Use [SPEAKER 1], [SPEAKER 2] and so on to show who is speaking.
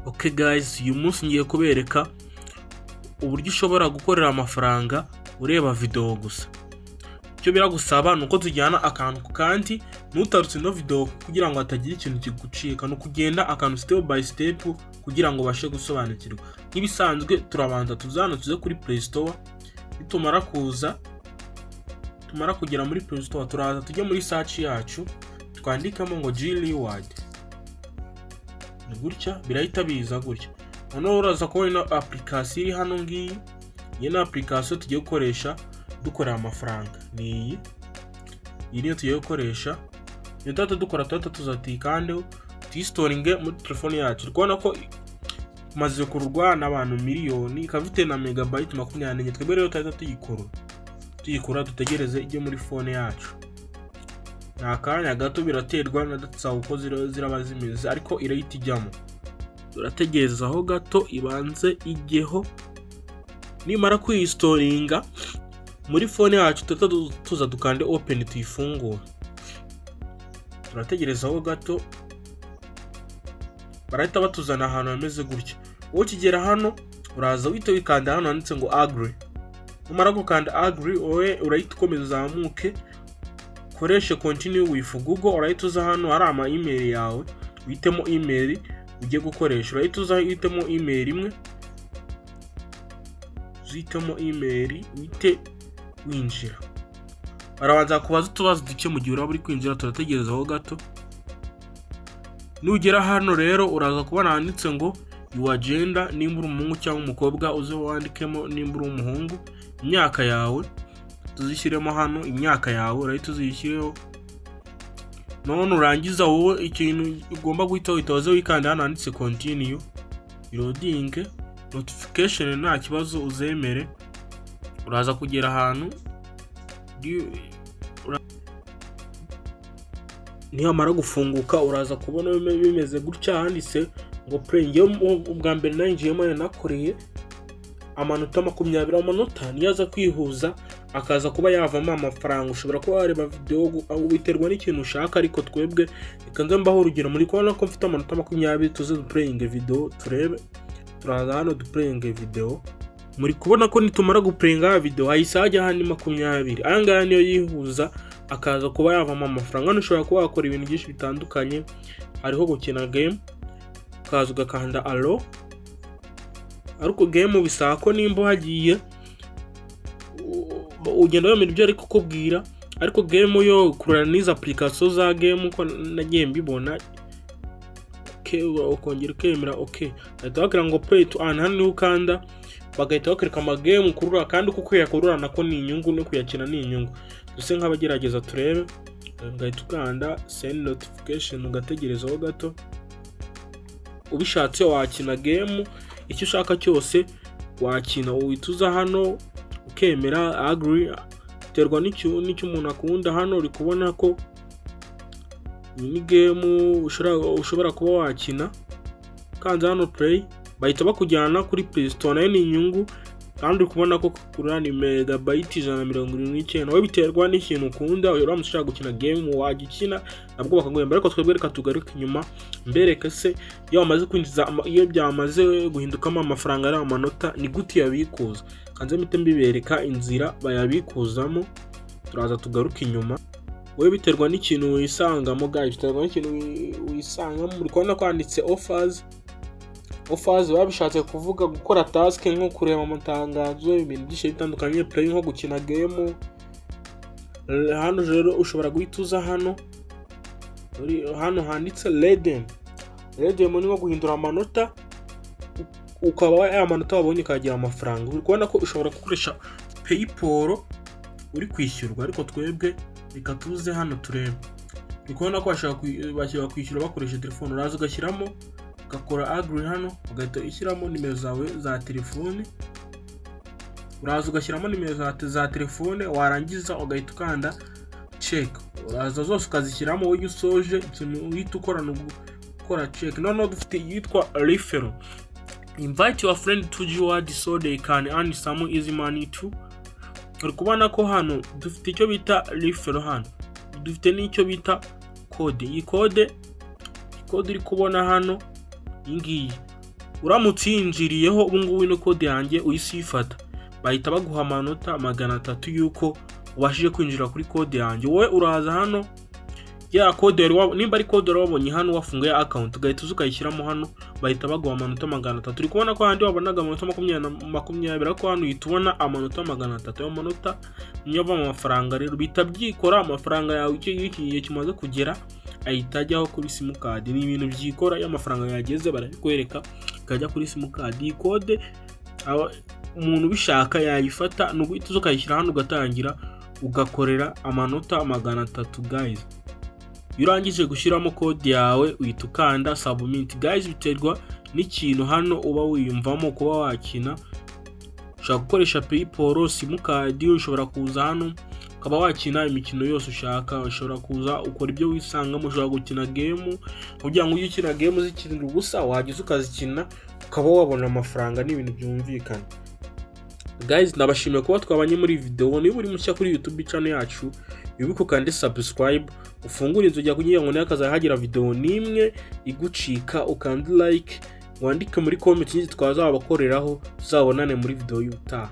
[SPEAKER 1] Okay guys, uyu munsi ngiye kubereka uburyo ushobora gukorera amafaranga ureba video gusa. Icyo biragusaba nuko tujyana akantu ku kandi nutarutse no video kugira ngo hatagira ikintu kigucika no kugenda akantu step by step kugira ngo bashe gusobanukirwa. Nk'ibisanzwe turabanza tuzana tuze kuri Play Store, bitumara kugera muri Play Store turaza tujye muri search yacu twandikamo ngo G reward. Gutya birahita biza gutya. Hano uraza kubona application iri hano ngiyi. Iyi ni application tugiye gukoresha dukora amafaranga. Ni iyi tugiye gukoresha. Ndata dukora tuzatikande tuyistoringe muri telefone yacu. Urabona ko maze kurwa n'abantu miliyoni ikafite na megabyte 24. Twebwe rero tuyikora dutegereze ijye muri phone yacu. Nakanya gato biraterwa na data uko ziraba zimeze ariko irahita ijyamo. Turategereza aho gato ibanze ijyeho. Nimara kuyistoringa muri phone yacu tuza dukande open tuyifungura. Turategereza aho gato barahita batuzana ahantu hameze gutya. Wowe kigera hano uraza wite wikanda hano handitse ngo agree. Numara gukanda agree owe urahita ukomeza uzamuke. Koreshe continue with Google. Urahita uza hano hari ama email yawe witemo email ugiye gukoresha. Urahita uza witemo email imwe, zitemo email wite winjira. Barabanza kubaza utubazo duke mu gihe uraba uri kwinjira. Turategereza aho gato. Nugera hano rero uraza kubona handitse ngo your gender, nimba uri umuhungu cyangwa umukobwa uze wandikemo nimba uri umuhungu. Imyaka yawe tuzishyiremo hano, imyaka yawe urahita uzishyiraho. None urangiza wowe ikintu ugomba guhita witoze wikanda hano handitse continue loading notification, nta kibazo uzemere. Uraza kugera ahantu niyamara gufunguka uraza kubona bimeze gutya handitse ngo play. Ngiye ubwa mbere nanjiyemo nakoreye amanota 20. Amanota niyaza kwihuza akaza kuba yavamo amafaranga. Ushobora kuba wareba video biterwa n'ikintu ushaka, ariko twebwe ikanze mbaho urugero muri kubona ko mfite amanota 20 tuze duplaying video turebe. Turaza hano duplaying video. Muri kubona ko nitumara guplayinga video hayisajya hano 20. Anga niyo yihuza akaza kuba yavamo amafaranga. Hano ushobora kuba wakora ibintu byinshi bitandukanye. Hariho gukina game kaza ugakanda allo. Ariko game bisaba ko nimba hagiye ugenda wemera ibyo ari kukubwira, ariko game yo kurana n'iza application za game uko nagiye mbibona. Okay, ukongera ukemera okay. Ahita bakira ngo pay to earn. Hano ukanda bagahita bakwereka ama game kurura, kandi uko kuyakurura nako ni inyungu no kuyakina ni inyungu. Duse nk'abagerageza turebe. Ngahita ukanda send notification ugategereza aho gato. Ubishatse wakina game icyo ushaka cyose wakina. Uhituza hano ukemera agree, terwa n'icyo umuntu akunda. Hano uri kubona ko ni game ushobora kuba wakina. Kanza hano play bahita bakujyana kuri Play Store. Nayo ni inyungu, kandi uri kubona ko kurana ni megabyte 179. Wowe biterwa n'ikintu ukunda. Uramutse ushaka gukina game wagikina nabwo bakaguhemba, ariko twebwe reka tugaruke inyuma mbereke se iyo amaze kwinjiza iyo byamaze guhindukamo amafaranga ari amanota ni gute yabikuza. Kanze mite mbibereka inzira bayabikuzamo. Turaza tugaruke inyuma. Wowe biterwa n'ikintu wisangamo guys, biterwa n'ikintu wisangamo. Muri kubona kwanditse offers babishatse kuvuga gukora task nko kureba amatangazo, ibintu byinshi bitandukanye, play nko gukina game. Hano rero ushobora guhituza hano handitse redeem ni nko guhindura amanota ukaba ya manota wabonye kagira amafaranga. Uri kubona ko ushobora gukoresha PayPal uri kwishyurwa, ariko twebwe reka tuze hano turebe. Uri kubona ko bashaka kwishyura bakoresha telefone. Uraza ugashyiramo ugakora agree hano, ugahita ushyiramo nimero zawe za telefone. Uraza ugashyiramo nimero za telefone, warangiza ugahita ukanda check. Uraza zose ukazishyiramo wowe usoje ikintu uhita ukorana gukora check. None dufite yitwa referral. Invite your friend to Reward so they can earn some easy money too. Uri kubona ko hano dufite icyo bita referral. Hano dufite n'icyo bita code. Iyi code uri kubona hano iyi ngiyi uramutse yinjiriyeho ubu ngubu ino code yanjye uyisifata bahita baguha amanota 300 yuko ubashije kwinjira kuri code yanjye. Wowe uraza hano ya code nimba ari code wabonye hano wafunguye account ugahita ukayishyiramo hano bahita baguha amanota 300. Turi kubona ko handi wabonaga amanota 20 ariko hano yitubona amanota 300 y'amanota nyava mu mafaranga. Rero bita byikora amafaranga yawe igihe kimaze kugera ahita ajyaho kuri sim card. Ni ibintu byikora y'amafaranga yageze barabikwereka kajya kuri sim card. Iyi code umuntu bishaka yayifata n'uguhita ukayishyira hano ugatangira ugakorera amanota 300 guys. Urangije gushyiramo code yawe uhita ukanda submit guys. Biterwa n'ikintu hano uba wiyumvamo kuba wakina. Ushaka gukoresha PayPal, sim card, ushobora kuza hano ukaba wakina imikino yose ushaka. Ushobora kuza ukora ibyo wisangamo, ushobora gukina game kugira ngo ujye ukina game zikinira ubusa wagize ukazikina ukaba wabona amafaranga n'ibintu byumvikana. Guys, nabashimiye kuba twabanye muri video. Niba uri mushya kuri YouTube channel yacu wibuke kandi subscribe, ufungure inzu kugira ngo nakazahagira video nimwe igucika, ukandi like, wandike muri comment twazabakoreraho tuzabonane muri video y'utaha.